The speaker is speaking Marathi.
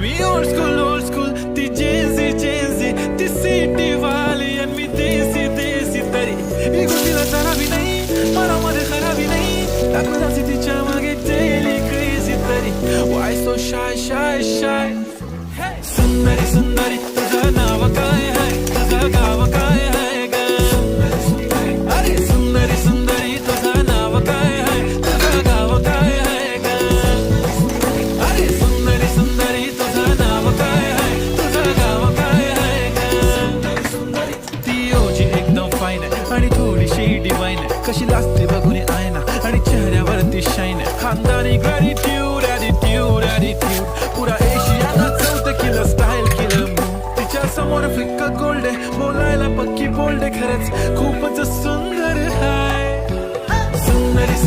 मी ओल्ड स्कूल ती जेन्झी ती सिटी वाली आणि मी देसी तरी मी गोष्टीला चढावी नाही मनामध्ये खराबी नाही टाकून जायची तिच्या मागे डेली क्रेझी तरी वाय सो शाय सुंदरी तुझं नाव काय आहे तुझं गाव काय आहे ग अरे सुंदरी तुझं नाव काय आहे तुझं गाव काय आहे ग अरे सुंदरी तुझं नाव काय आहे तुझं गाव काय आहे ग ती ओजी एकदम फाईन आहे आणि थोडीशी डिवाईन आहे कशी लागते बघून आयना आणि चेहऱ्यावरती शाईन आहे खानदानी ग्रॅटिट्यूड पुरा एशियाला चौथं केलं स्टाईल केलं तिच्या समोर फिक्का गोल्ड आहे बोलायला पक्की बोल्ड आहे खरंच खूपच सुंदर हाय सुंदरी